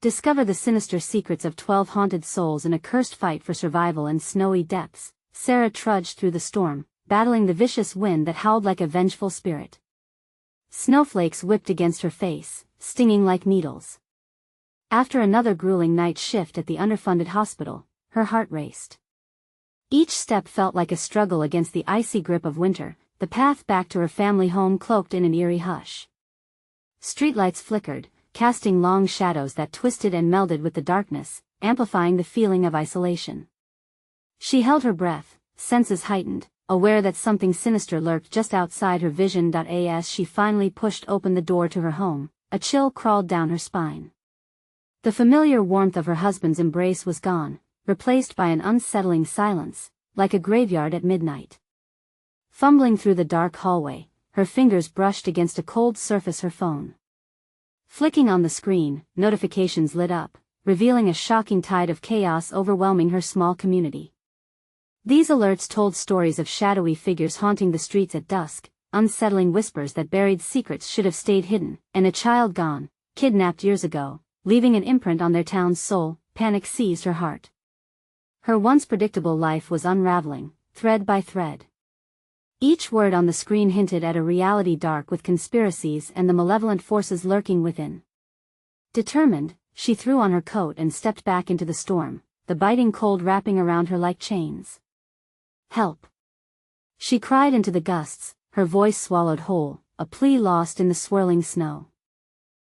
Discover the sinister secrets of 12 haunted souls in a cursed fight for survival in snowy depths. Sarah trudged through the storm, battling the vicious wind that howled like a vengeful spirit. Snowflakes whipped against her face, stinging like needles. After another grueling night shift at the underfunded hospital, her heart raced. Each step felt like a struggle against the icy grip of winter, the path back to her family home cloaked in an eerie hush. Streetlights flickered, casting long shadows that twisted and melded with the darkness, amplifying the feeling of isolation. She held her breath, senses heightened, aware that something sinister lurked just outside her vision. As she finally pushed open the door to her home, a chill crawled down her spine. The familiar warmth of her husband's embrace was gone, replaced by an unsettling silence, like a graveyard at midnight. Fumbling through the dark hallway, her fingers brushed against a cold surface. Her phone. Flicking on the screen, notifications lit up, revealing a shocking tide of chaos overwhelming her small community. These alerts told stories of shadowy figures haunting the streets at dusk, unsettling whispers that buried secrets should have stayed hidden, and a child gone, kidnapped years ago, leaving an imprint on their town's soul. Panic seized her heart. Her once predictable life was unraveling, thread by thread. Each word on the screen hinted at a reality dark with conspiracies and the malevolent forces lurking within. Determined, she threw on her coat and stepped back into the storm, the biting cold wrapping around her like chains. Help! She cried into the gusts, her voice swallowed whole, a plea lost in the swirling snow.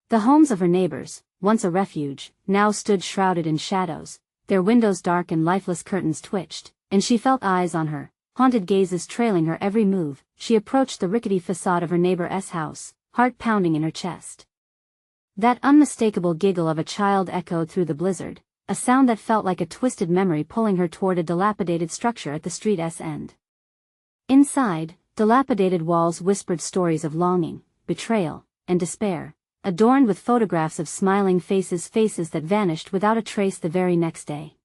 The homes of her neighbors, once a refuge, now stood shrouded in shadows, their windows dark and lifeless curtains twitched, and she felt eyes on her, haunted gazes trailing her every move. She approached the rickety facade of her neighbor's house, heart pounding in her chest. That unmistakable giggle of a child echoed through the blizzard, a sound that felt like a twisted memory pulling her toward a dilapidated structure at the street's end. Inside, dilapidated walls whispered stories of longing, betrayal, and despair, adorned with photographs of smiling faces that vanished without a trace the very next day.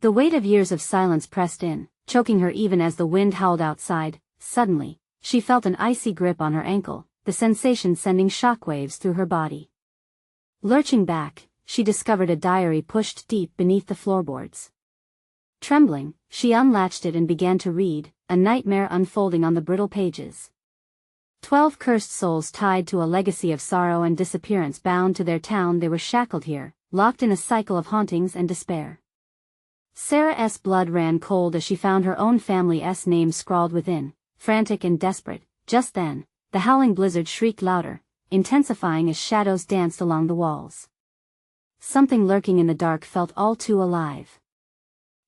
The weight of years of silence pressed in, choking her even as the wind howled outside. Suddenly, she felt an icy grip on her ankle, the sensation sending shockwaves through her body. Lurching back, she discovered a diary pushed deep beneath the floorboards. Trembling, she unlatched it and began to read, a nightmare unfolding on the brittle pages. 12 cursed souls tied to a legacy of sorrow and disappearance bound to their town. They were shackled here, locked in a cycle of hauntings and despair. Sarah's blood ran cold as she found her own family's name scrawled within, frantic and desperate. Just then, the howling blizzard shrieked louder, intensifying as shadows danced along the walls. Something lurking in the dark felt all too alive.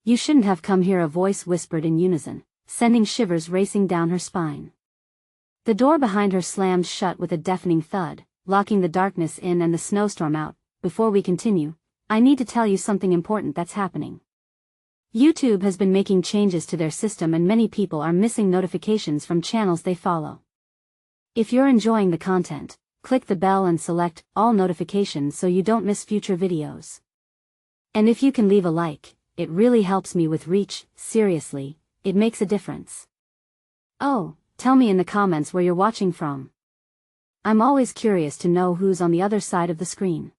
"You shouldn't have come here," a voice whispered in unison, sending shivers racing down her spine. The door behind her slammed shut with a deafening thud, locking the darkness in and the snowstorm out. "Before we continue, I need to tell you something important that's happening. YouTube has been making changes to their system and many people are missing notifications from channels they follow. If you're enjoying the content, click the bell and select all notifications so you don't miss future videos. And if you can leave a like, it really helps me with reach. Seriously, it makes a difference. Oh, tell me in the comments where you're watching from. I'm always curious to know who's on the other side of the screen.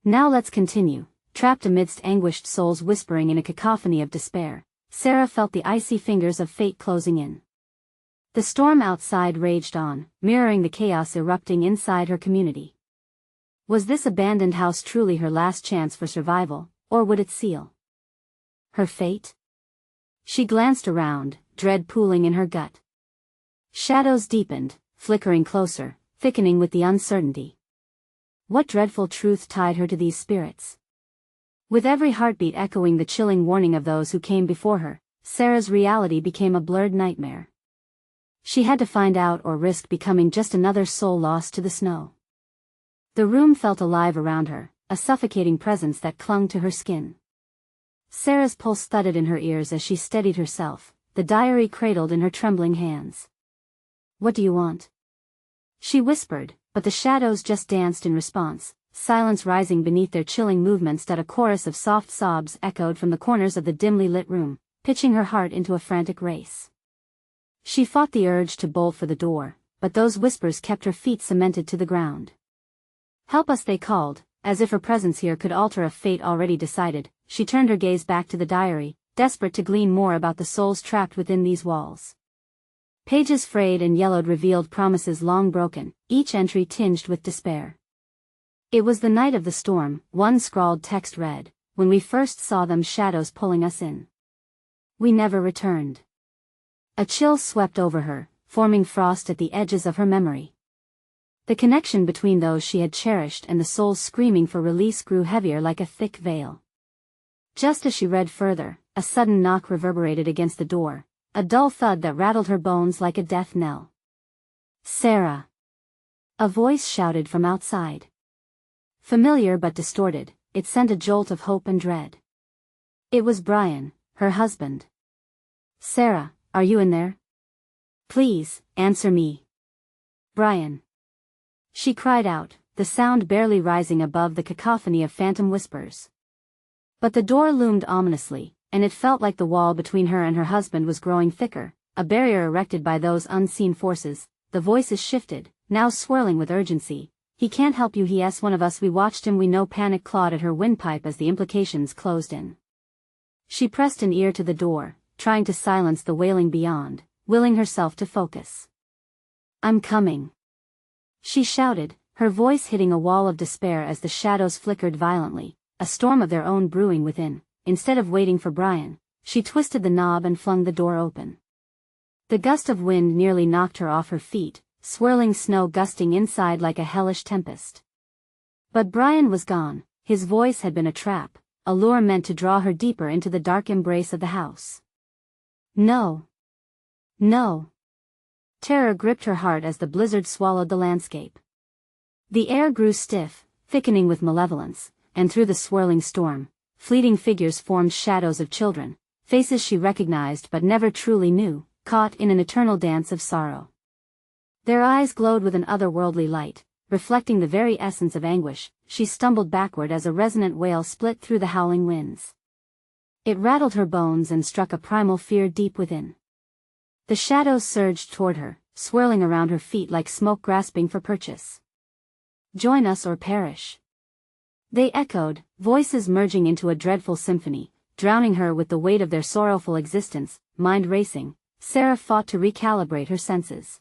Now let's continue. Trapped amidst anguished souls whispering in a cacophony of despair, Sarah felt the icy fingers of fate closing in. The storm outside raged on, mirroring the chaos erupting inside her community. Was this abandoned house truly her last chance for survival, or would it seal her fate? She glanced around, dread pooling in her gut. Shadows deepened, flickering closer, thickening with the uncertainty. What dreadful truth tied her to these spirits? With every heartbeat echoing the chilling warning of those who came before her, Sarah's reality became a blurred nightmare. She had to find out or risk becoming just another soul lost to the snow. The room felt alive around her, a suffocating presence that clung to her skin. Sarah's pulse thudded in her ears as she steadied herself, the diary cradled in her trembling hands. "What do you want?" she whispered, but the shadows just danced in response, silence rising beneath their chilling movements. A chorus of soft sobs echoed from the corners of the dimly lit room, pitching her heart into a frantic race. She fought the urge to bolt for the door, but those whispers kept her feet cemented to the ground. "Help us," they called, as if her presence here could alter a fate already decided. She turned her gaze back to the diary, desperate to glean more about the souls trapped within these walls. Pages frayed and yellowed revealed promises long broken, each entry tinged with despair. It was the night of the storm, one scrawled text read, "When we first saw them, shadows pulling us in. We never returned." A chill swept over her, forming frost at the edges of her memory. The connection between those she had cherished and the souls screaming for release grew heavier like a thick veil. Just as she read further, a sudden knock reverberated against the door, a dull thud that rattled her bones like a death knell. "Sarah!" A voice shouted from outside. Familiar but distorted, it sent a jolt of hope and dread. It was Brian, her husband. "Sarah, are you in there? Please, answer me." "Brian." She cried out, the sound barely rising above the cacophony of phantom whispers. But the door loomed ominously, and it felt like the wall between her and her husband was growing thicker, a barrier erected by those unseen forces. The voices shifted, now swirling with urgency. "He can't help you, he's one of us, we watched him, we know." Panic clawed at her windpipe as the implications closed in. She pressed an ear to the door, trying to silence the wailing beyond, willing herself to focus. "I'm coming," she shouted, her voice hitting a wall of despair as the shadows flickered violently, a storm of their own brewing within. Instead of waiting for Brian, she twisted the knob and flung the door open. The gust of wind nearly knocked her off her feet, swirling snow gusting inside like a hellish tempest. But Brian was gone. His voice had been a trap, a lure meant to draw her deeper into the dark embrace of the house. No. No. Terror gripped her heart as the blizzard swallowed the landscape. The air grew stiff, thickening with malevolence, and through the swirling storm, fleeting figures formed, shadows of children, faces she recognized but never truly knew, caught in an eternal dance of sorrow. Their eyes glowed with an otherworldly light, reflecting the very essence of anguish. She stumbled backward as a resonant wail split through the howling winds. It rattled her bones and struck a primal fear deep within. The shadows surged toward her, swirling around her feet like smoke grasping for purchase. "Join us or perish." They echoed, voices merging into a dreadful symphony, drowning her with the weight of their sorrowful existence. Mind racing, Sarah fought to recalibrate her senses.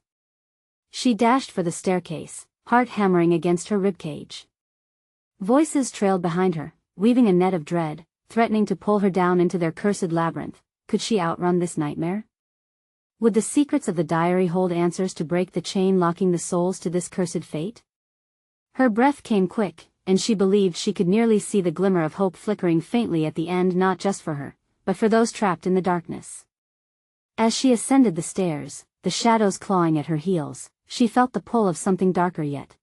She dashed for the staircase, heart hammering against her ribcage. Voices trailed behind her, weaving a net of dread, threatening to pull her down into their cursed labyrinth. Could she outrun this nightmare? Would the secrets of the diary hold answers to break the chain locking the souls to this cursed fate? Her breath came quick, and she believed she could nearly see the glimmer of hope flickering faintly at the end, not just for her, but for those trapped in the darkness. As she ascended the stairs, the shadows clawing at her heels, she felt the pull of something darker yet.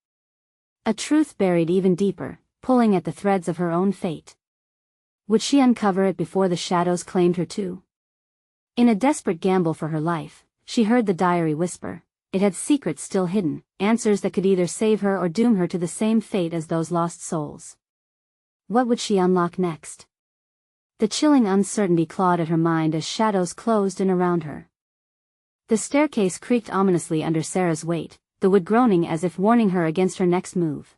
A truth buried even deeper, pulling at the threads of her own fate. Would she uncover it before the shadows claimed her too? In a desperate gamble for her life, she heard the diary whisper. It had secrets still hidden, answers that could either save her or doom her to the same fate as those lost souls. What would she unlock next? The chilling uncertainty clawed at her mind as shadows closed in around her. The staircase creaked ominously under Sarah's weight, the wood groaning as if warning her against her next move.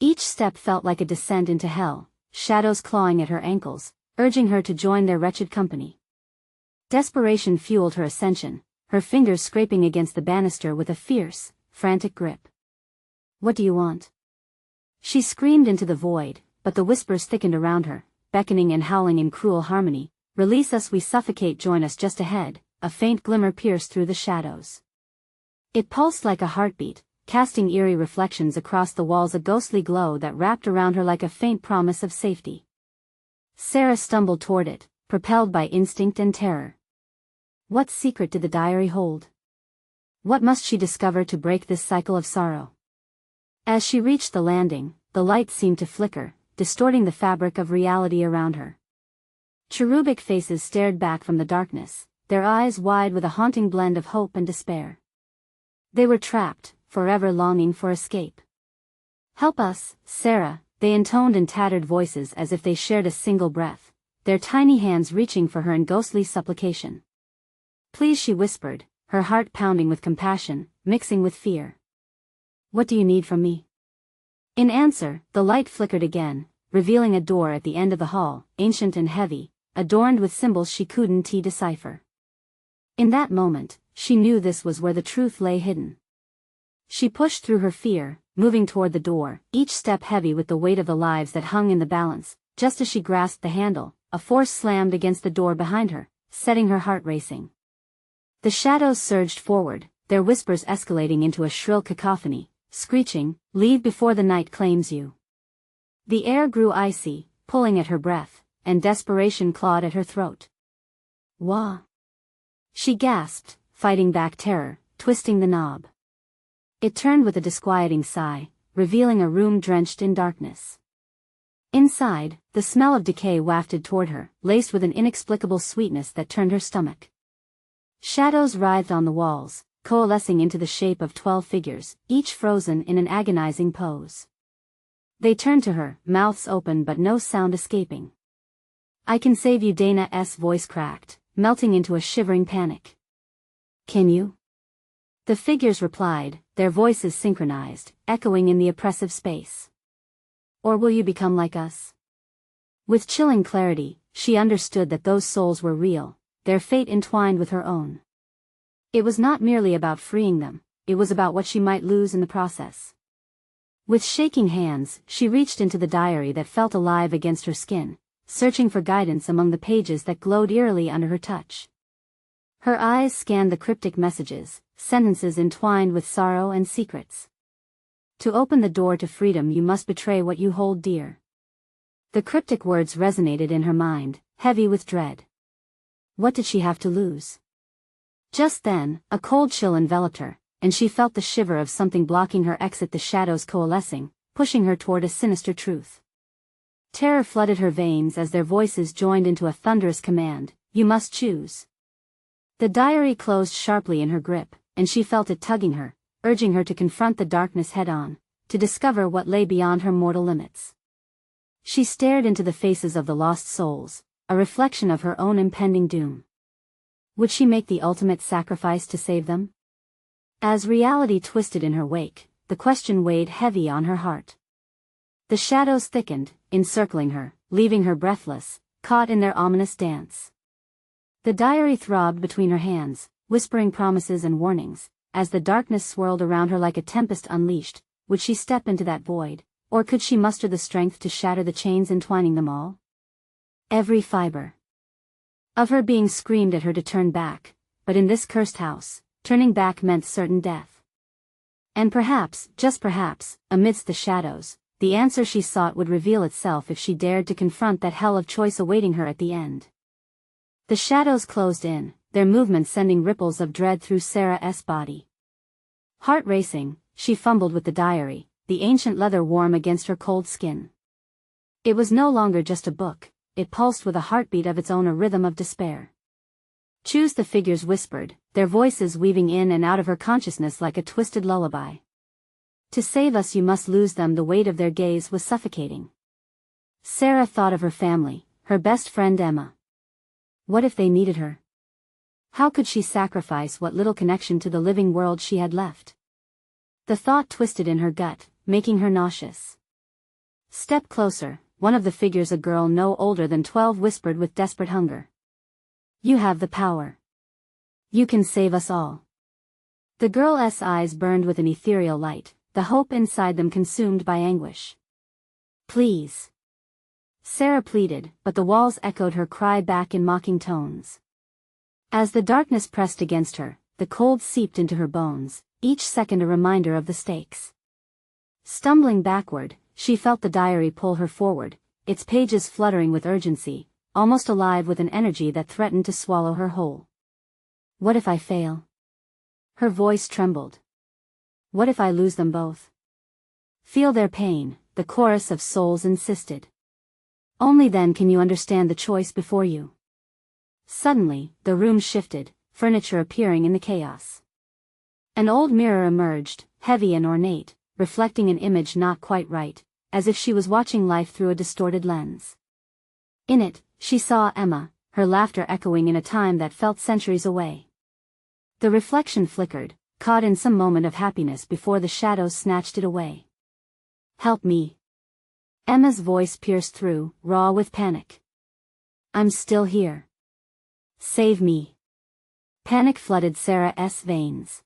Each step felt like a descent into hell, shadows clawing at her ankles, urging her to join their wretched company. Desperation fueled her ascension, her fingers scraping against the banister with a fierce, frantic grip. "What do you want?" She screamed into the void, but the whispers thickened around her, beckoning and howling in cruel harmony. "Release us, we suffocate, join us just ahead." A faint glimmer pierced through the shadows. It pulsed like a heartbeat, casting eerie reflections across the walls, a ghostly glow that wrapped around her like a faint promise of safety. Sarah stumbled toward it, propelled by instinct and terror. What secret did the diary hold? What must she discover to break this cycle of sorrow? As she reached the landing, the light seemed to flicker, distorting the fabric of reality around her. Cherubic faces stared back from the darkness, their eyes wide with a haunting blend of hope and despair. They were trapped, forever longing for escape. "Help us, Sarah," they intoned in tattered voices as if they shared a single breath, their tiny hands reaching for her in ghostly supplication. "Please," she whispered, her heart pounding with compassion, mixing with fear. "What do you need from me?" In answer, the light flickered again, revealing a door at the end of the hall, ancient and heavy, adorned with symbols she couldn't decipher. In that moment, she knew this was where the truth lay hidden. She pushed through her fear, moving toward the door, each step heavy with the weight of the lives that hung in the balance. Just as she grasped the handle, a force slammed against the door behind her, setting her heart racing. The shadows surged forward, their whispers escalating into a shrill cacophony, screeching, "Leave before the night claims you." The air grew icy, pulling at her breath, and desperation clawed at her throat. "Wah!" she gasped, fighting back terror, twisting the knob. It turned with a disquieting sigh, revealing a room drenched in darkness. Inside, the smell of decay wafted toward her, laced with an inexplicable sweetness that turned her stomach. Shadows writhed on the walls, coalescing into the shape of 12 figures, each frozen in an agonizing pose. They turned to her, mouths open but no sound escaping. "I can save you," Dana's voice cracked, melting into a shivering panic. "Can you?" The figures replied, their voices synchronized, echoing in the oppressive space. "Or will you become like us?" With chilling clarity, she understood that those souls were real, their fate entwined with her own. It was not merely about freeing them, it was about what she might lose in the process. With shaking hands, she reached into the diary that felt alive against her skin, searching for guidance among the pages that glowed eerily under her touch. Her eyes scanned the cryptic messages, sentences entwined with sorrow and secrets. "To open the door to freedom you must betray what you hold dear." The cryptic words resonated in her mind, heavy with dread. What did she have to lose? Just then, a cold chill enveloped her, and she felt the shiver of something blocking her exit, the shadows coalescing, pushing her toward a sinister truth. Terror flooded her veins as their voices joined into a thunderous command, "You must choose." The diary closed sharply in her grip, and she felt it tugging her, urging her to confront the darkness head-on, to discover what lay beyond her mortal limits. She stared into the faces of the lost souls, a reflection of her own impending doom. Would she make the ultimate sacrifice to save them? As reality twisted in her wake, the question weighed heavy on her heart. The shadows thickened, encircling her, leaving her breathless, caught in their ominous dance. The diary throbbed between her hands, whispering promises and warnings. As the darkness swirled around her like a tempest unleashed, would she step into that void, or could she muster the strength to shatter the chains entwining them all? Every fiber of her being screamed at her to turn back, but in this cursed house, turning back meant certain death. And perhaps, just perhaps, amidst the shadows, the answer she sought would reveal itself if she dared to confront that hell of choice awaiting her at the end. The shadows closed in, their movements sending ripples of dread through Sarah's body. Heart racing, she fumbled with the diary, the ancient leather warm against her cold skin. It was no longer just a book, it pulsed with a heartbeat of its own, a rhythm of despair. "Choose," the figures whispered, their voices weaving in and out of her consciousness like a twisted lullaby. "To save us you must lose them." The weight of their gaze was suffocating. Sarah thought of her family, her best friend Emma. What if they needed her? How could she sacrifice what little connection to the living world she had left? The thought twisted in her gut, making her nauseous. "Step closer," one of the figures, a girl no older than 12, whispered with desperate hunger. "You have the power. You can save us all." The girl's eyes burned with an ethereal light, the hope inside them consumed by anguish. "Please," Sarah pleaded, but the walls echoed her cry back in mocking tones. As the darkness pressed against her, the cold seeped into her bones, each second a reminder of the stakes. Stumbling backward, she felt the diary pull her forward, its pages fluttering with urgency, almost alive with an energy that threatened to swallow her whole. "What if I fail?" Her voice trembled. "What if I lose them both?" "Feel their pain," the chorus of souls insisted. "Only then can you understand the choice before you." Suddenly, the room shifted, furniture appearing in the chaos. An old mirror emerged, heavy and ornate, reflecting an image not quite right, as if she was watching life through a distorted lens. In it, she saw Emma, her laughter echoing in a time that felt centuries away. The reflection flickered, caught in some moment of happiness before the shadows snatched it away. Help me. Emma's voice pierced through, raw with panic. I'm still here. Save me. Panic flooded Sarah's veins.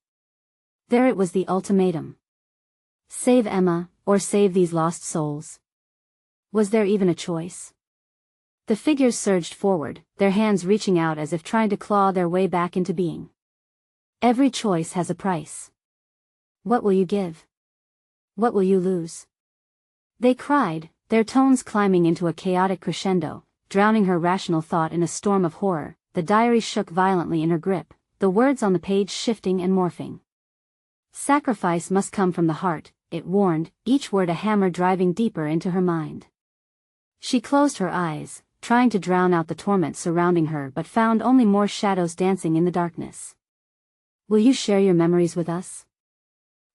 There it was, the ultimatum. Save Emma, or save these lost souls. Was there even a choice? The figures surged forward, their hands reaching out as if trying to claw their way back into being. Every choice has a price. What will you give? What will you lose? They cried, their tones climbing into a chaotic crescendo, drowning her rational thought in a storm of horror. The diary shook violently in her grip, the words on the page shifting and morphing. Sacrifice must come from the heart, it warned, each word a hammer driving deeper into her mind. She closed her eyes, trying to drown out the torment surrounding her, but found only more shadows dancing in the darkness. Will you share your memories with us?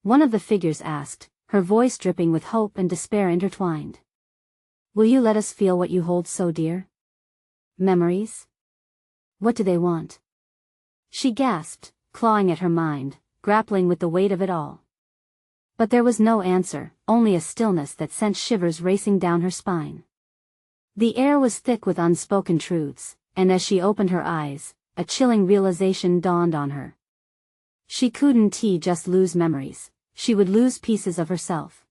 One of the figures asked, her voice dripping with hope and despair intertwined. Will you let us feel what you hold so dear? Memories? What do they want? She gasped, clawing at her mind, grappling with the weight of it all. But there was no answer, only a stillness that sent shivers racing down her spine. The air was thick with unspoken truths, and as she opened her eyes, a chilling realization dawned on her. She couldn't just lose memories, she would lose pieces of herself.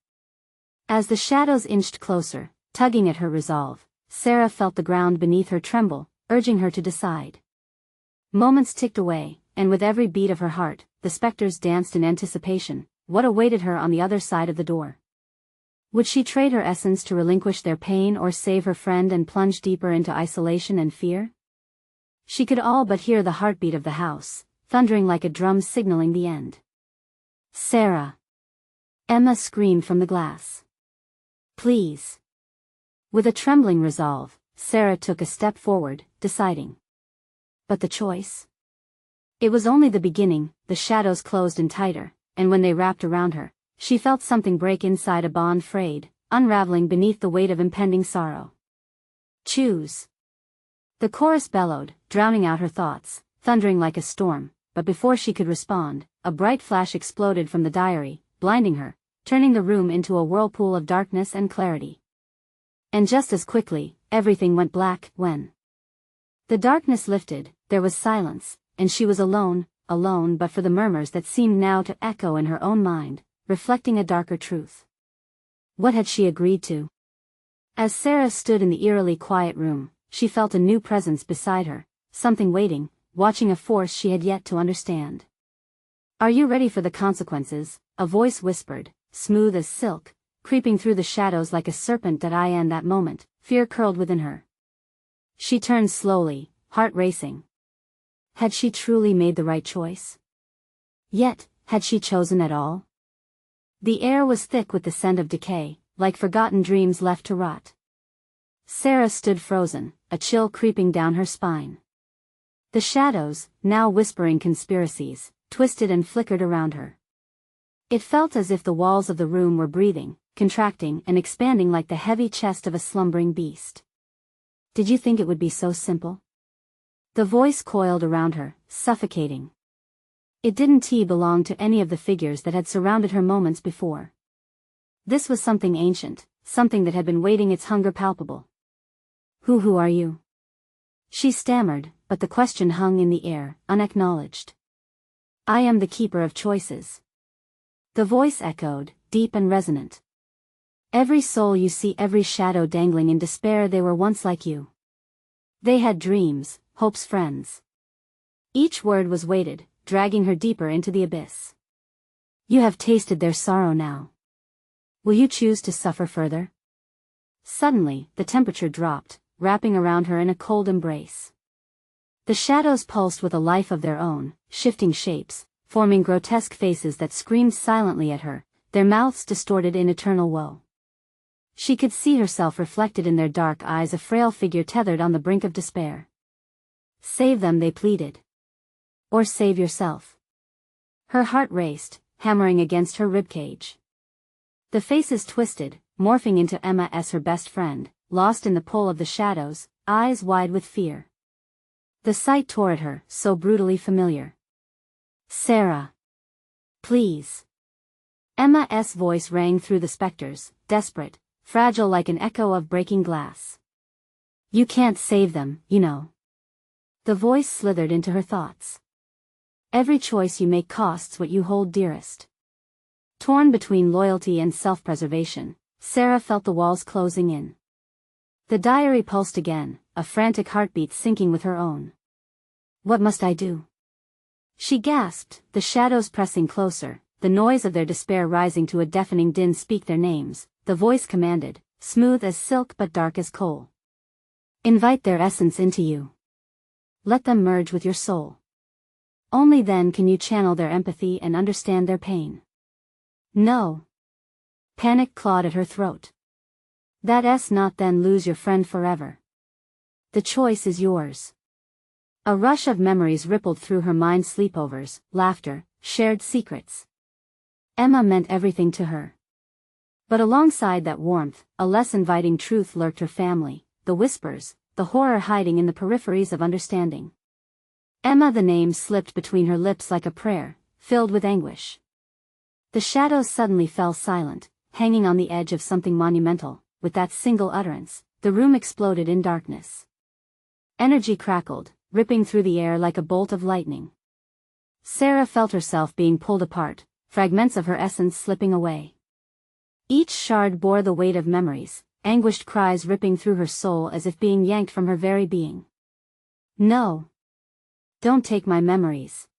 As the shadows inched closer, tugging at her resolve, Sarah felt the ground beneath her tremble, urging her to decide. Moments ticked away, and with every beat of her heart, the specters danced in anticipation. What awaited her on the other side of the door? Would she trade her essence to relinquish their pain, or save her friend and plunge deeper into isolation and fear? She could all but hear the heartbeat of the house, thundering like a drum signaling the end. Sarah! Emma screamed from the glass. Please! With a trembling resolve, Sarah took a step forward, deciding. But the choice? It was only the beginning. The shadows closed in tighter, and when they wrapped around her, she felt something break inside, a bond frayed, unraveling beneath the weight of impending sorrow. Choose! The chorus bellowed, drowning out her thoughts, thundering like a storm, but before she could respond, a bright flash exploded from the diary, blinding her, turning the room into a whirlpool of darkness and clarity. And just as quickly, everything went black. When the darkness lifted, there was silence, and she was alone but for the murmurs that seemed now to echo in her own mind, reflecting a darker truth. What had she agreed to? As Sarah stood in the eerily quiet room, she felt a new presence beside her, something waiting, watching a force she had yet to understand. Are you ready for the consequences? A voice whispered, smooth as silk, creeping through the shadows like a serpent. In that moment, fear curled within her. She turned slowly, heart racing. Had she truly made the right choice? Yet, had she chosen at all? The air was thick with the scent of decay, like forgotten dreams left to rot. Sarah stood frozen, a chill creeping down her spine. The shadows, now whispering conspiracies, twisted and flickered around her. It felt as if the walls of the room were breathing, contracting and expanding like the heavy chest of a slumbering beast. Did you think it would be so simple? The voice coiled around her, suffocating. It didn't belong to any of the figures that had surrounded her moments before. This was something ancient, something that had been waiting its hunger palpable. Who are you? She stammered, but the question hung in the air, unacknowledged. I am the keeper of choices. The voice echoed, deep and resonant. Every soul you see, every shadow dangling in despair, they were once like you. They had dreams, hopes, friends. Each word was weighted, dragging her deeper into the abyss. You have tasted their sorrow now. Will you choose to suffer further? Suddenly, the temperature dropped, wrapping around her in a cold embrace. The shadows pulsed with a life of their own, shifting shapes, forming grotesque faces that screamed silently at her, their mouths distorted in eternal woe. She could see herself reflected in their dark eyes, a frail figure tethered on the brink of despair. Save them, they pleaded. Or save yourself. Her heart raced, hammering against her ribcage. The faces twisted, morphing into Emma as her best friend, lost in the pull of the shadows, eyes wide with fear. The sight tore at her, so brutally familiar. Sarah. Please. Emma's voice rang through the specters, desperate, fragile like an echo of breaking glass. You can't save them, you know. The voice slithered into her thoughts. Every choice you make costs what you hold dearest. Torn between loyalty and self-preservation, Sarah felt the walls closing in. The diary pulsed again, a frantic heartbeat syncing with her own. What must I do? She gasped, the shadows pressing closer, the noise of their despair rising to a deafening din. Speak their names, the voice commanded, smooth as silk but dark as coal. Invite their essence into you. Let them merge with your soul. Only then can you channel their empathy and understand their pain. No. Panic clawed at her throat. That's not. Then lose your friend forever. The choice is yours. A rush of memories rippled through her mind. Sleepovers, laughter, shared secrets. Emma meant everything to her. But alongside that warmth, a less inviting truth lurked: her family, the whispers, the horror hiding in the peripheries of understanding. Emma, the name slipped between her lips like a prayer, filled with anguish. The shadows suddenly fell silent, hanging on the edge of something monumental. With that single utterance, the room exploded in darkness. Energy crackled, ripping through the air like a bolt of lightning. Sarah felt herself being pulled apart, fragments of her essence slipping away. Each shard bore the weight of memories, anguished cries ripping through her soul as if being yanked from her very being. No. Don't take my memories.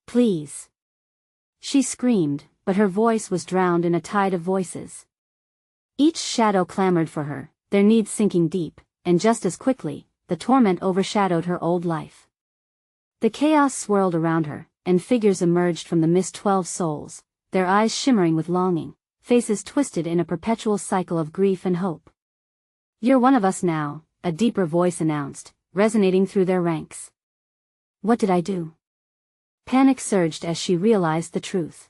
Please. She screamed, but her voice was drowned in a tide of voices. Each shadow clamored for her, their needs sinking deep, and just as quickly, the torment overshadowed her old life. The chaos swirled around her, and figures emerged from the mist. 12 souls, their eyes shimmering with longing, faces twisted in a perpetual cycle of grief and hope. You're one of us now, a deeper voice announced, resonating through their ranks. What did I do? Panic surged as she realized the truth.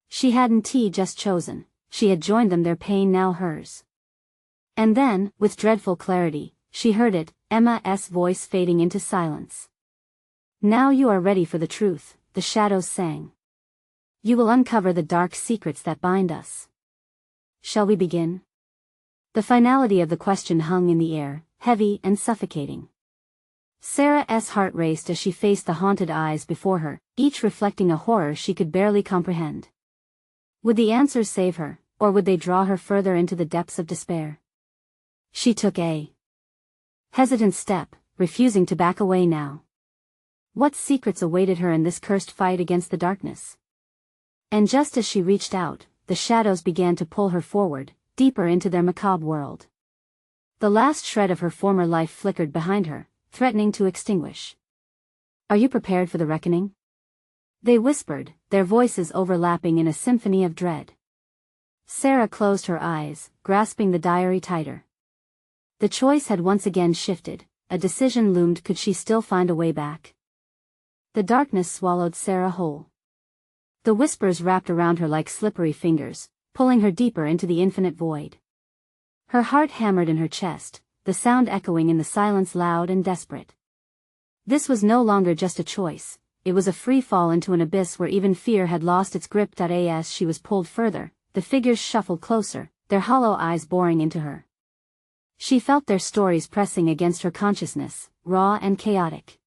She hadn't just chosen, she had joined them, their pain now hers. And then, with dreadful clarity, she heard it, Emma's voice fading into silence. Now you are ready for the truth, the shadows sang. You will uncover the dark secrets that bind us. Shall we begin? The finality of the question hung in the air, heavy and suffocating. Sarah's heart raced as she faced the haunted eyes before her, each reflecting a horror she could barely comprehend. Would the answers save her, or would they draw her further into the depths of despair? She took a hesitant step, refusing to back away now. What secrets awaited her in this cursed fight against the darkness? And just as she reached out, the shadows began to pull her forward, deeper into their macabre world. The last shred of her former life flickered behind her, threatening to extinguish. Are you prepared for the reckoning? They whispered, their voices overlapping in a symphony of dread. Sarah closed her eyes, grasping the diary tighter. The choice had once again shifted, a decision loomed. Could she still find a way back? The darkness swallowed Sarah whole. The whispers wrapped around her like slippery fingers, pulling her deeper into the infinite void. Her heart hammered in her chest, the sound echoing in the silence loud and desperate. This was no longer just a choice, it was a free fall into an abyss where even fear had lost its grip. As she was pulled further, the figures shuffled closer, their hollow eyes boring into her. She felt their stories pressing against her consciousness, raw and chaotic.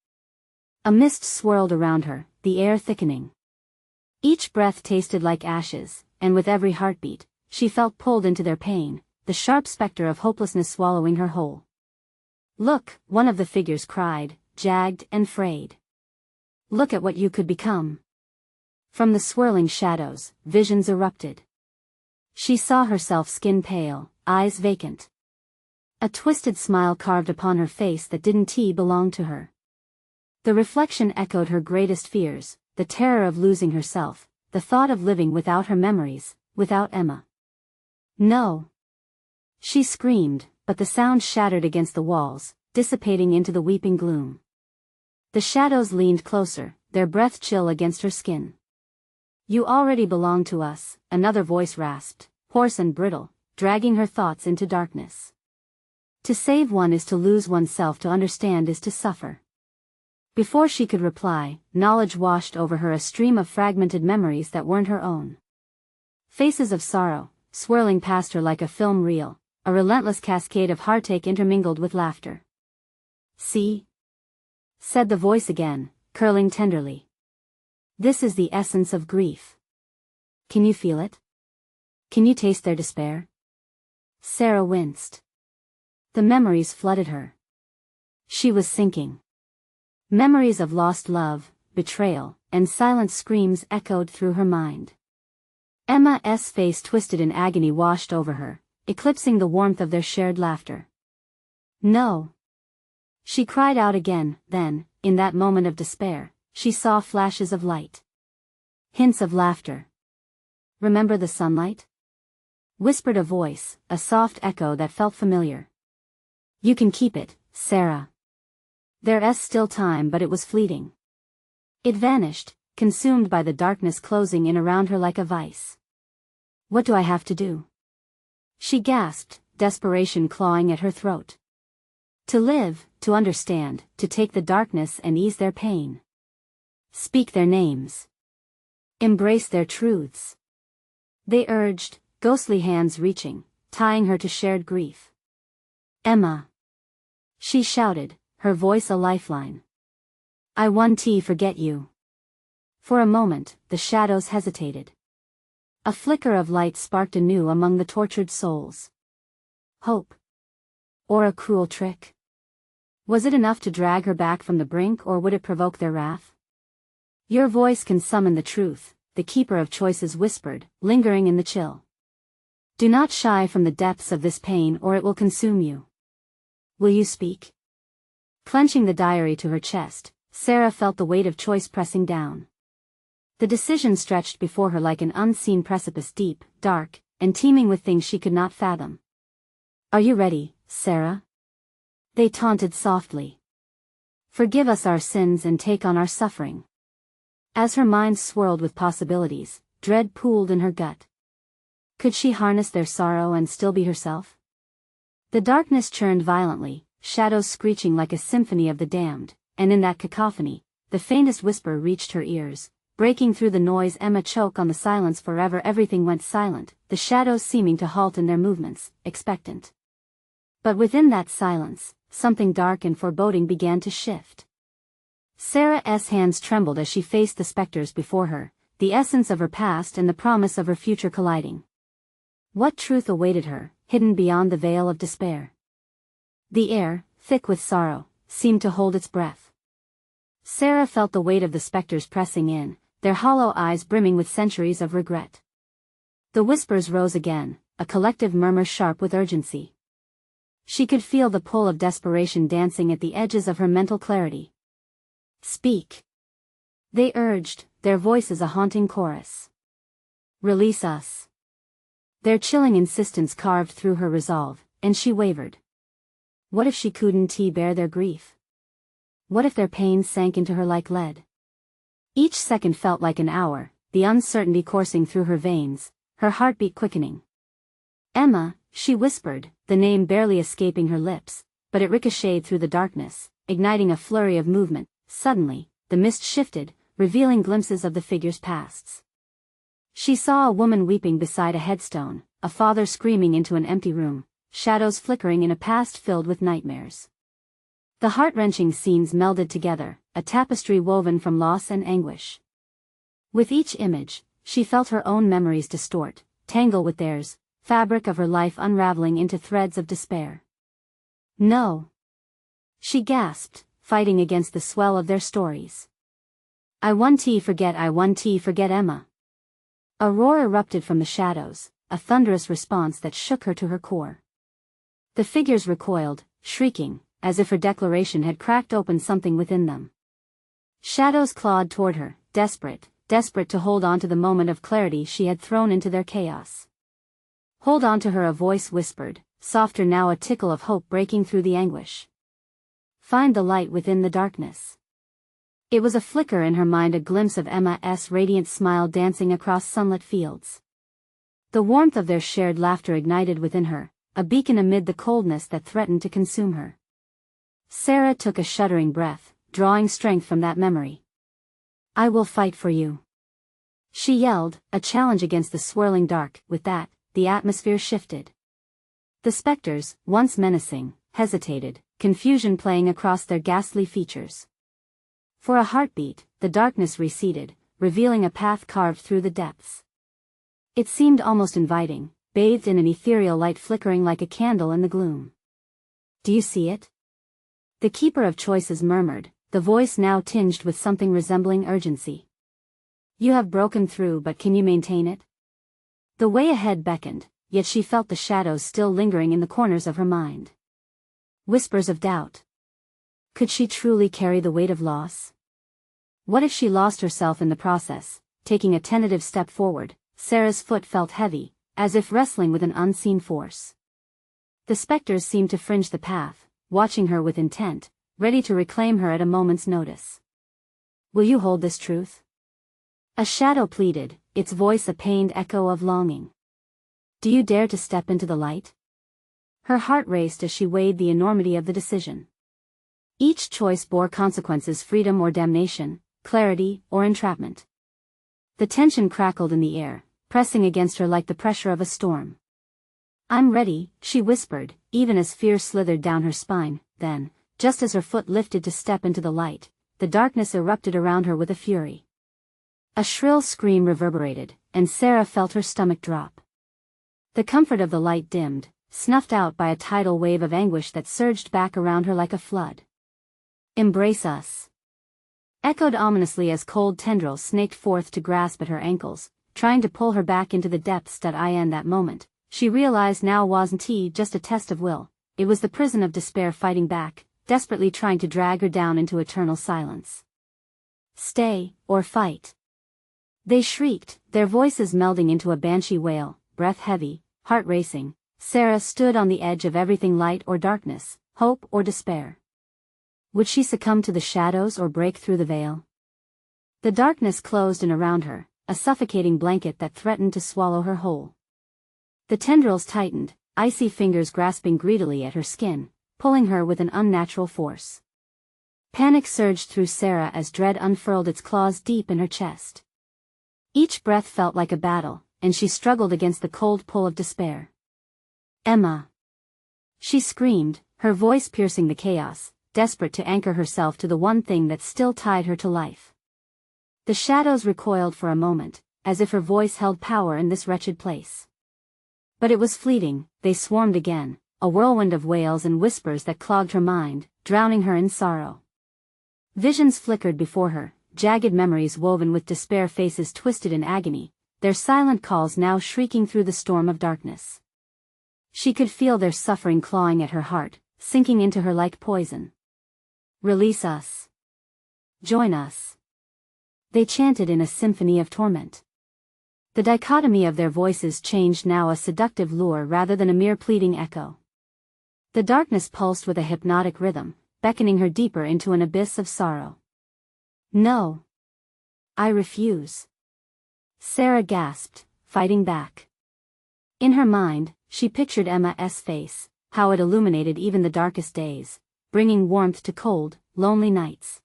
A mist swirled around her, the air thickening. Each breath tasted like ashes, and with every heartbeat, she felt pulled into their pain, the sharp specter of hopelessness swallowing her whole. Look, one of the figures cried, jagged and frayed. Look at what you could become. From the swirling shadows, visions erupted. She saw herself skin pale, eyes vacant. A twisted smile carved upon her face that didn't belong to her. The reflection echoed her greatest fears, the terror of losing herself, the thought of living without her memories, without Emma. No. She screamed, but the sound shattered against the walls, dissipating into the weeping gloom. The shadows leaned closer, their breath chill against her skin. You already belong to us, another voice rasped, hoarse and brittle, dragging her thoughts into darkness. To save one is to lose oneself, to understand is to suffer. Before she could reply, knowledge washed over her, a stream of fragmented memories that weren't her own. Faces of sorrow, swirling past her like a film reel, a relentless cascade of heartache intermingled with laughter. "See?" said the voice again, curling tenderly. "This is the essence of grief. Can you feel it? Can you taste their despair?" Sarah winced. The memories flooded her. She was sinking. Memories of lost love, betrayal, and silent screams echoed through her mind. Emma's face twisted in agony washed over her, eclipsing the warmth of their shared laughter. "No!" She cried out again, then, in that moment of despair, she saw flashes of light. Hints of laughter. "Remember the sunlight?" whispered a voice, a soft echo that felt familiar. "You can keep it, Sarah. There's still time, but it was fleeting." It vanished, consumed by the darkness closing in around her like a vice. "What do I have to do?" she gasped, desperation clawing at her throat. "To live, to understand, to take the darkness and ease their pain. Speak their names. Embrace their truths," they urged, ghostly hands reaching, tying her to shared grief. "Emma!" she shouted, her voice a lifeline. "I won't forget you." For a moment, the shadows hesitated. A flicker of light sparked anew among the tortured souls. Hope? Or a cruel trick? Was it enough to drag her back from the brink, or would it provoke their wrath? "Your voice can summon the truth," the keeper of choices whispered, lingering in the chill. "Do not shy from the depths of this pain, or it will consume you. Will you speak?" Clenching the diary to her chest, Sarah felt the weight of choice pressing down. The decision stretched before her like an unseen precipice, deep, dark, and teeming with things she could not fathom. "Are you ready, Sarah?" they taunted softly. "Forgive us our sins and take on our suffering." As her mind swirled with possibilities, dread pooled in her gut. Could she harness their sorrow and still be herself? The darkness churned violently, shadows screeching like a symphony of the damned, and in that cacophony, the faintest whisper reached her ears. Breaking through the noise, Emma choked on the silence. Forever everything went silent, the shadows seeming to halt in their movements, expectant. But within that silence, something dark and foreboding began to shift. Sarah's hands trembled as she faced the specters before her, the essence of her past and the promise of her future colliding. What truth awaited her, hidden beyond the veil of despair? The air, thick with sorrow, seemed to hold its breath. Sarah felt the weight of the specters pressing in, their hollow eyes brimming with centuries of regret. The whispers rose again, a collective murmur sharp with urgency. She could feel the pull of desperation dancing at the edges of her mental clarity. "Speak," they urged, their voices a haunting chorus. "Release us." Their chilling insistence carved through her resolve, and she wavered. What if she couldn't bear their grief? What if their pain sank into her like lead? Each second felt like an hour, the uncertainty coursing through her veins, her heartbeat quickening. "Emma," she whispered, the name barely escaping her lips, but it ricocheted through the darkness, igniting a flurry of movement. Suddenly, the mist shifted, revealing glimpses of the figures' pasts. She saw a woman weeping beside a headstone, a father screaming into an empty room, shadows flickering in a past filled with nightmares. The heart-wrenching scenes melded together, a tapestry woven from loss and anguish. With each image, she felt her own memories distort, tangle with theirs, fabric of her life unraveling into threads of despair. "No!" she gasped, fighting against the swell of their stories. I won't forget Emma." A roar erupted from the shadows, a thunderous response that shook her to her core. The figures recoiled, shrieking, as if her declaration had cracked open something within them. Shadows clawed toward her, desperate to hold on to the moment of clarity she had thrown into their chaos. "Hold on to her," a voice whispered, softer now, a tickle of hope breaking through the anguish. "Find the light within the darkness." It was a flicker in her mind, a glimpse of Emma's radiant smile dancing across sunlit fields. The warmth of their shared laughter ignited within her, a beacon amid the coldness that threatened to consume her. Sarah took a shuddering breath, drawing strength from that memory. "I will fight for you," she yelled, a challenge against the swirling dark. With that, the atmosphere shifted. The specters, once menacing, hesitated, confusion playing across their ghastly features. For a heartbeat, the darkness receded, revealing a path carved through the depths. It seemed almost inviting, bathed in an ethereal light flickering like a candle in the gloom. "Do you see it?" The Keeper of Choices murmured, the voice now tinged with something resembling urgency. "You have broken through, but can you maintain it?" The way ahead beckoned, yet she felt the shadows still lingering in the corners of her mind. Whispers of doubt. Could she truly carry the weight of loss? What if she lost herself in the process? Taking a tentative step forward, Sarah's foot felt heavy, as if wrestling with an unseen force. The specters seemed to fringe the path, watching her with intent, ready to reclaim her at a moment's notice. "Will you hold this truth?" A shadow pleaded, its voice a pained echo of longing. "Do you dare to step into the light?" Her heart raced as she weighed the enormity of the decision. Each choice bore consequences: freedom or damnation, clarity or entrapment. The tension crackled in the air, pressing against her like the pressure of a storm. "I'm ready," she whispered, even as fear slithered down her spine. Then, just as her foot lifted to step into the light, the darkness erupted around her with a fury. A shrill scream reverberated, and Sarah felt her stomach drop. The comfort of the light dimmed, snuffed out by a tidal wave of anguish that surged back around her like a flood. "Embrace us," echoed ominously as cold tendrils snaked forth to grasp at her ankles, trying to pull her back into the depths. In that moment, she realized now wasn't just a test of will, it was the prison of despair fighting back, desperately trying to drag her down into eternal silence. "Stay, or fight," they shrieked, their voices melding into a banshee wail. Breath heavy, heart racing, Sarah stood on the edge of everything: light or darkness, hope or despair. Would she succumb to the shadows or break through the veil? The darkness closed in around her, a suffocating blanket that threatened to swallow her whole. The tendrils tightened, icy fingers grasping greedily at her skin, pulling her with an unnatural force. Panic surged through Sarah as dread unfurled its claws deep in her chest. Each breath felt like a battle, and she struggled against the cold pull of despair. "Emma!" she screamed, her voice piercing the chaos, desperate to anchor herself to the one thing that still tied her to life. The shadows recoiled for a moment, as if her voice held power in this wretched place. But it was fleeting. They swarmed again, a whirlwind of wails and whispers that clogged her mind, drowning her in sorrow. Visions flickered before her, jagged memories woven with despair, faces twisted in agony, their silent calls now shrieking through the storm of darkness. She could feel their suffering clawing at her heart, sinking into her like poison. "Release us. Join us," they chanted in a symphony of torment. The dichotomy of their voices changed, now a seductive lure rather than a mere pleading echo. The darkness pulsed with a hypnotic rhythm, beckoning her deeper into an abyss of sorrow. "No. I refuse," Sarah gasped, fighting back. In her mind, she pictured Emma's face, how it illuminated even the darkest days, bringing warmth to cold, lonely nights.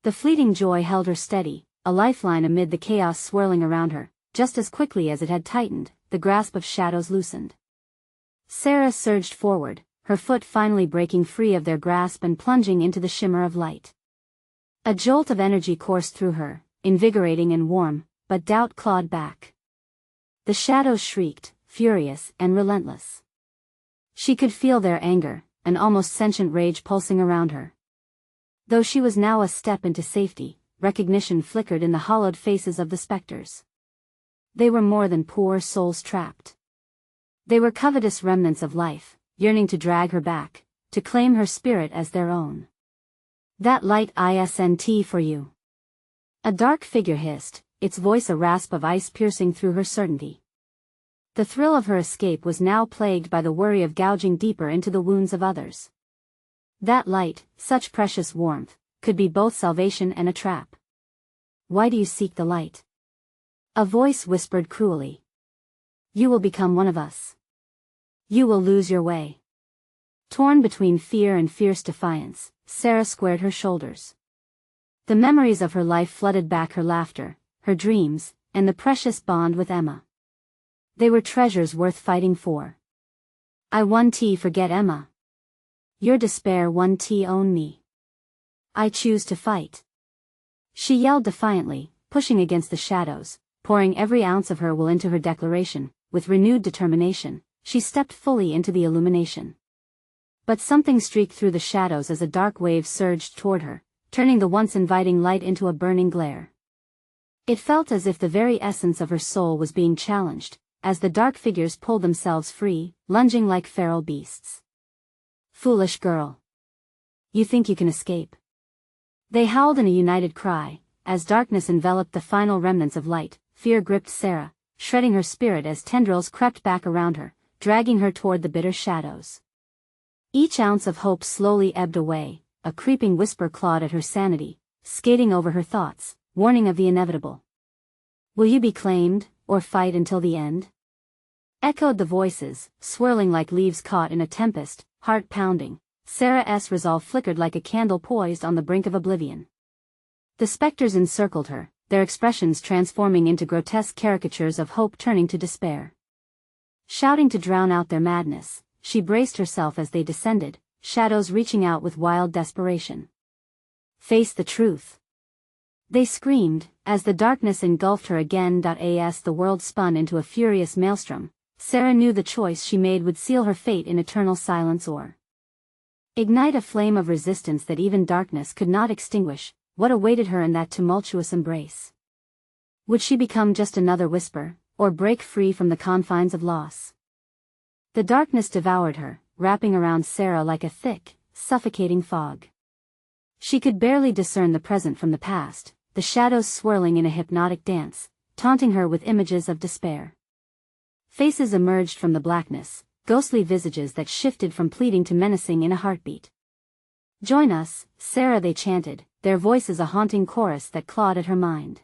The fleeting joy held her steady, a lifeline amid the chaos swirling around her. Just as quickly as it had tightened, the grasp of shadows loosened. Sarah surged forward, her foot finally breaking free of their grasp and plunging into the shimmer of light. A jolt of energy coursed through her, invigorating and warm, but doubt clawed back. The shadows shrieked, furious and relentless. She could feel their anger, an almost sentient rage pulsing around her. Though she was now a step into safety, recognition flickered in the hollowed faces of the specters. They were more than poor souls trapped. They were covetous remnants of life, yearning to drag her back, to claim her spirit as their own. "That light isn't for you," a dark figure hissed, its voice a rasp of ice piercing through her certainty. The thrill of her escape was now plagued by the worry of gouging deeper into the wounds of others. That light, such precious warmth, could be both salvation and a trap. "Why do you seek the light?" a voice whispered cruelly. "You will become one of us. You will lose your way." Torn between fear and fierce defiance, Sarah squared her shoulders. The memories of her life flooded back: her laughter, her dreams, and the precious bond with Emma. They were treasures worth fighting for. I 1T forget Emma. Your despair 1T own me. I choose to fight. She yelled defiantly, pushing against the shadows, pouring every ounce of her will into her declaration. With renewed determination, she stepped fully into the illumination. But something streaked through the shadows as a dark wave surged toward her, turning the once inviting light into a burning glare. It felt as if the very essence of her soul was being challenged, as the dark figures pulled themselves free, lunging like feral beasts. Foolish girl. You think you can escape? They howled in a united cry, as darkness enveloped the final remnants of light. Fear gripped Sarah, shredding her spirit as tendrils crept back around her, dragging her toward the bitter shadows. Each ounce of hope slowly ebbed away, a creeping whisper clawed at her sanity, skating over her thoughts, warning of the inevitable. Will you be claimed, or fight until the end? Echoed the voices, swirling like leaves caught in a tempest, heart pounding. Sarah's resolve flickered like a candle poised on the brink of oblivion. The specters encircled her, their expressions transforming into grotesque caricatures of hope turning to despair. Shouting to drown out their madness, she braced herself as they descended, shadows reaching out with wild desperation. Face the truth. They screamed, as the darkness engulfed her again. As the world spun into a furious maelstrom, Sarah knew the choice she made would seal her fate in eternal silence or ignite a flame of resistance that even darkness could not extinguish. What awaited her in that tumultuous embrace? Would she become just another whisper, or break free from the confines of loss? The darkness devoured her, wrapping around Sarah like a thick, suffocating fog. She could barely discern the present from the past, the shadows swirling in a hypnotic dance, taunting her with images of despair. Faces emerged from the blackness, ghostly visages that shifted from pleading to menacing in a heartbeat. Join us, Sarah, they chanted, their voices a haunting chorus that clawed at her mind.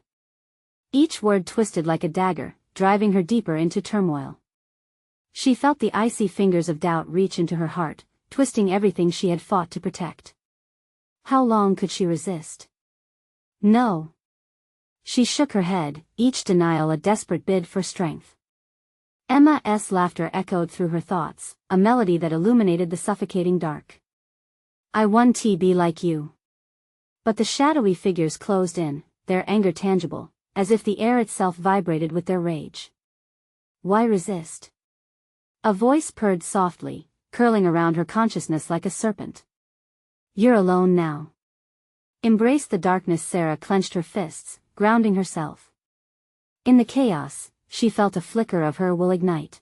Each word twisted like a dagger, driving her deeper into turmoil. She felt the icy fingers of doubt reach into her heart, twisting everything she had fought to protect. How long could she resist? No. She shook her head, each denial a desperate bid for strength. Emma's laughter echoed through her thoughts, a melody that illuminated the suffocating dark. I 1T be like you. But the shadowy figures closed in, their anger tangible, as if the air itself vibrated with their rage. Why resist? A voice purred softly, curling around her consciousness like a serpent. You're alone now. Embrace the darkness. Sarah clenched her fists, grounding herself. In the chaos, she felt a flicker of her will ignite.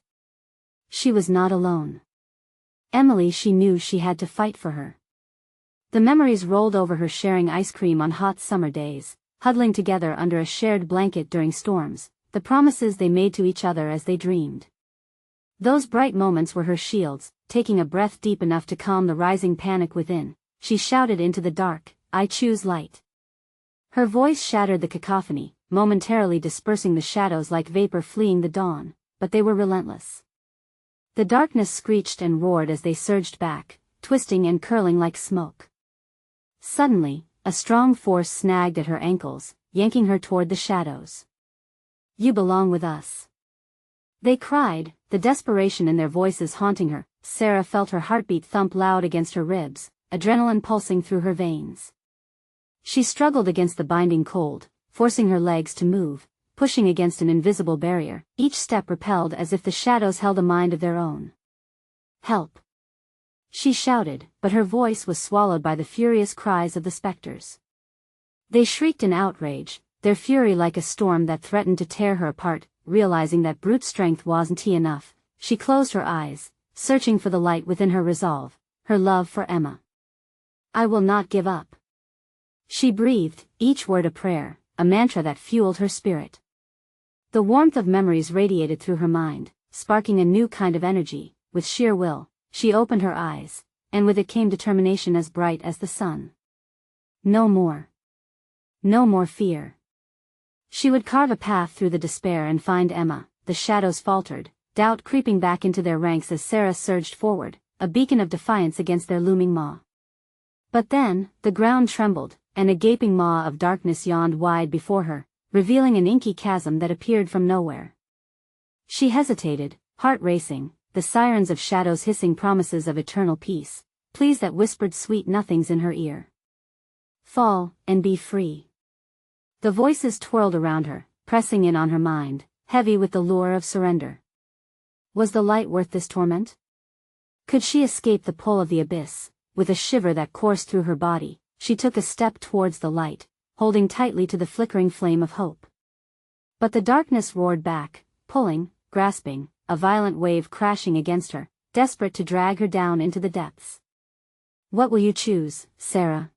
She was not alone. Emily, she knew she had to fight for her. The memories rolled over her, sharing ice cream on hot summer days, huddling together under a shared blanket during storms, the promises they made to each other as they dreamed. Those bright moments were her shields. Taking a breath deep enough to calm the rising panic within, she shouted into the dark, I choose light. Her voice shattered the cacophony, momentarily dispersing the shadows like vapor fleeing the dawn, but they were relentless. The darkness screeched and roared as they surged back, twisting and curling like smoke. Suddenly, a strong force snagged at her ankles, yanking her toward the shadows. You belong with us. They cried, the desperation in their voices haunting her. Sarah felt her heartbeat thump loud against her ribs, adrenaline pulsing through her veins. She struggled against the binding cold, forcing her legs to move, pushing against an invisible barrier, each step repelled as if the shadows held a mind of their own. Help! She shouted, but her voice was swallowed by the furious cries of the specters. They shrieked in outrage, their fury like a storm that threatened to tear her apart. Realizing that brute strength wasn't enough, she closed her eyes, searching for the light within her resolve, her love for Emma. I will not give up. She breathed, each word a prayer, a mantra that fueled her spirit. The warmth of memories radiated through her mind, sparking a new kind of energy. With sheer will, she opened her eyes, and with it came determination as bright as the sun. No more. No more fear. She would carve a path through the despair and find Emma. The shadows faltered, doubt creeping back into their ranks as Sarah surged forward, a beacon of defiance against their looming maw. But then, the ground trembled, and a gaping maw of darkness yawned wide before her, revealing an inky chasm that appeared from nowhere. She hesitated, heart racing, the sirens of shadows hissing promises of eternal peace, pleas that whispered sweet nothings in her ear. Fall, and be free. The voices twirled around her, pressing in on her mind, heavy with the lure of surrender. Was the light worth this torment? Could she escape the pull of the abyss? With a shiver that coursed through her body, she took a step towards the light, holding tightly to the flickering flame of hope. But the darkness roared back, pulling, grasping, a violent wave crashing against her, desperate to drag her down into the depths. What will you choose, Sarah?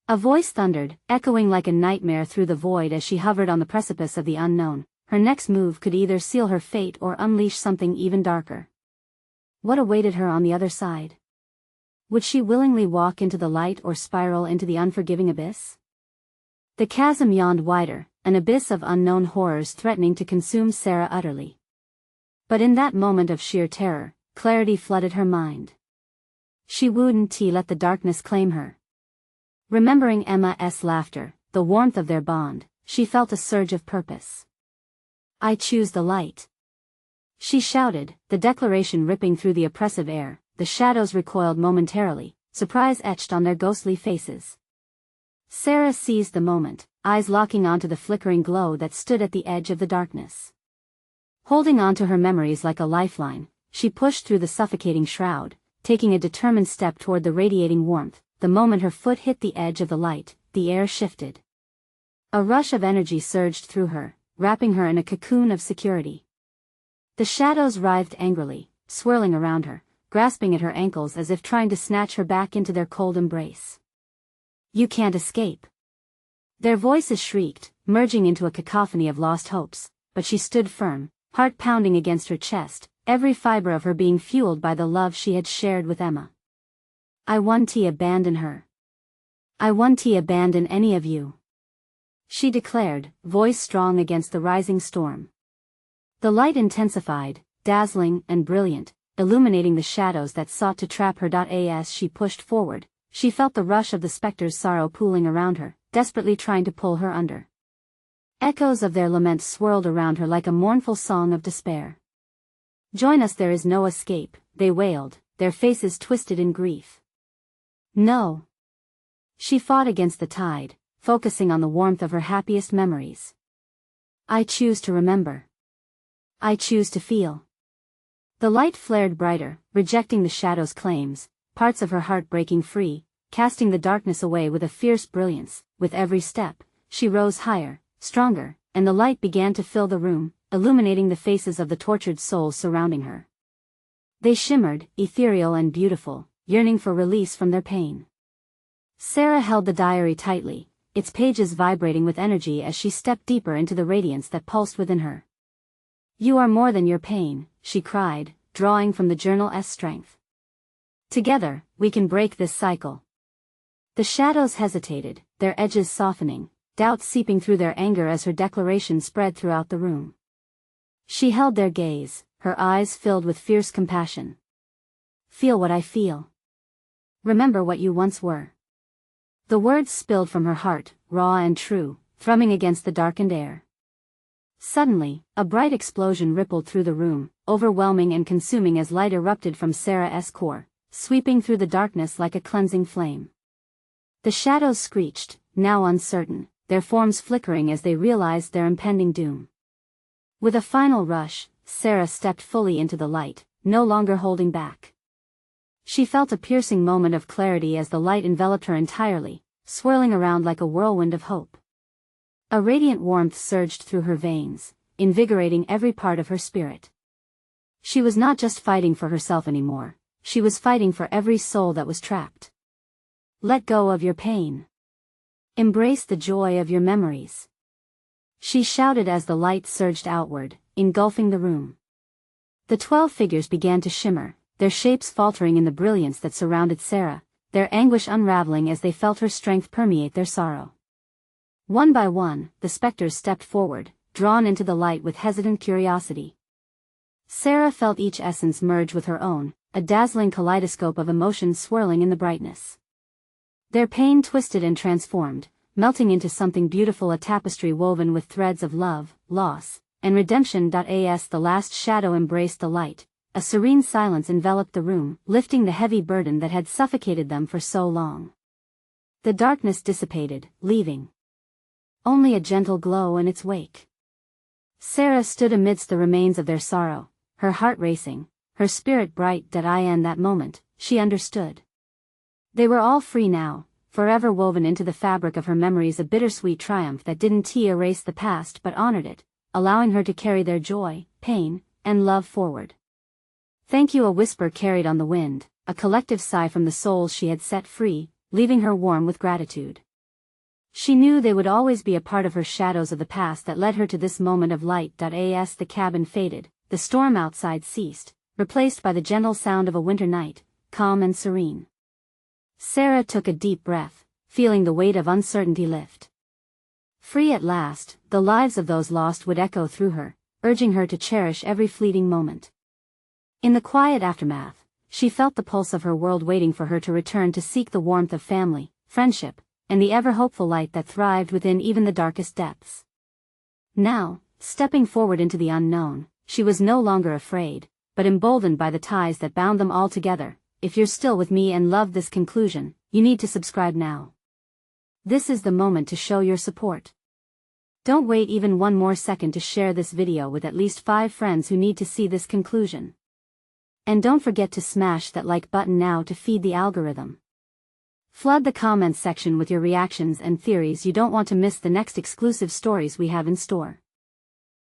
A voice thundered, echoing like a nightmare through the void as she hovered on the precipice of the unknown. Her next move could either seal her fate or unleash something even darker. What awaited her on the other side? Would she willingly walk into the light or spiral into the unforgiving abyss? The chasm yawned wider, an abyss of unknown horrors threatening to consume Sarah utterly. But in that moment of sheer terror, clarity flooded her mind. She wouldn't let the darkness claim her. Remembering Emma's laughter, the warmth of their bond, she felt a surge of purpose. I choose the light. She shouted, the declaration ripping through the oppressive air. The shadows recoiled momentarily, surprise etched on their ghostly faces. Sarah seized the moment, eyes locking onto the flickering glow that stood at the edge of the darkness. Holding onto her memories like a lifeline, she pushed through the suffocating shroud, taking a determined step toward the radiating warmth. The moment her foot hit the edge of the light, the air shifted. A rush of energy surged through her, wrapping her in a cocoon of security. The shadows writhed angrily, swirling around her, grasping at her ankles as if trying to snatch her back into their cold embrace. You can't escape. Their voices shrieked, merging into a cacophony of lost hopes, but she stood firm, heart pounding against her chest, every fiber of her being fueled by the love she had shared with Emma. I won't abandon her. I won't abandon any of you, she declared, voice strong against the rising storm. The light intensified, dazzling and brilliant, illuminating the shadows that sought to trap her. As she pushed forward, she felt the rush of the spectre's sorrow pooling around her, desperately trying to pull her under. Echoes of their lament swirled around her like a mournful song of despair. Join us, there is no escape, they wailed, their faces twisted in grief. No. She fought against the tide, focusing on the warmth of her happiest memories. I choose to remember. I choose to feel. The light flared brighter, rejecting the shadow's claims, parts of her heart breaking free, casting the darkness away with a fierce brilliance. With every step, she rose higher, stronger, and the light began to fill the room, illuminating the faces of the tortured souls surrounding her. They shimmered, ethereal and beautiful, yearning for release from their pain. Sarah held the diary tightly, its pages vibrating with energy as she stepped deeper into the radiance that pulsed within her. You are more than your pain, she cried, drawing from the journal's strength. Together, we can break this cycle. The shadows hesitated, their edges softening, doubt seeping through their anger as her declaration spread throughout the room. She held their gaze, her eyes filled with fierce compassion. Feel what I feel. Remember what you once were. The words spilled from her heart, raw and true, thrumming against the darkened air. Suddenly, a bright explosion rippled through the room, overwhelming and consuming as light erupted from Sarah's core, sweeping through the darkness like a cleansing flame. The shadows screeched, now uncertain, their forms flickering as they realized their impending doom. With a final rush, Sarah stepped fully into the light, no longer holding back. She felt a piercing moment of clarity as the light enveloped her entirely, swirling around like a whirlwind of hope. A radiant warmth surged through her veins, invigorating every part of her spirit. She was not just fighting for herself anymore, she was fighting for every soul that was trapped. Let go of your pain. Embrace the joy of your memories. She shouted as the light surged outward, engulfing the room. The 12 figures began to shimmer, their shapes faltering in the brilliance that surrounded Sarah, their anguish unraveling as they felt her strength permeate their sorrow. One by one, the specters stepped forward, drawn into the light with hesitant curiosity. Sarah felt each essence merge with her own, a dazzling kaleidoscope of emotions swirling in the brightness. Their pain twisted and transformed, melting into something beautiful, a tapestry woven with threads of love, loss, and redemption.as. The last shadow embraced the light. A serene silence enveloped the room, lifting the heavy burden that had suffocated them for so long. The darkness dissipated, leaving only a gentle glow in its wake. Sarah stood amidst the remains of their sorrow, her heart racing, her spirit bright. In that moment, she understood. They were all free now, forever woven into the fabric of her memories, a bittersweet triumph that didn't erase the past but honored it, allowing her to carry their joy, pain, and love forward. Thank you, a whisper carried on the wind, a collective sigh from the souls she had set free, leaving her warm with gratitude. She knew they would always be a part of her, shadows of the past that led her to this moment of light. As the cabin faded, the storm outside ceased, replaced by the gentle sound of a winter night, calm and serene. Sarah took a deep breath, feeling the weight of uncertainty lift. Free at last, the lives of those lost would echo through her, urging her to cherish every fleeting moment. In the quiet aftermath, she felt the pulse of her world waiting for her to return to seek the warmth of family, friendship, and the ever-hopeful light that thrived within even the darkest depths. Now, stepping forward into the unknown, she was no longer afraid, but emboldened by the ties that bound them all together. If you're still with me and loved this conclusion, you need to subscribe now. This is the moment to show your support. Don't wait even one more second to share this video with at least 5 friends who need to see this conclusion. And don't forget to smash that like button now to feed the algorithm. Flood the comments section with your reactions and theories. You don't want to miss the next exclusive stories we have in store.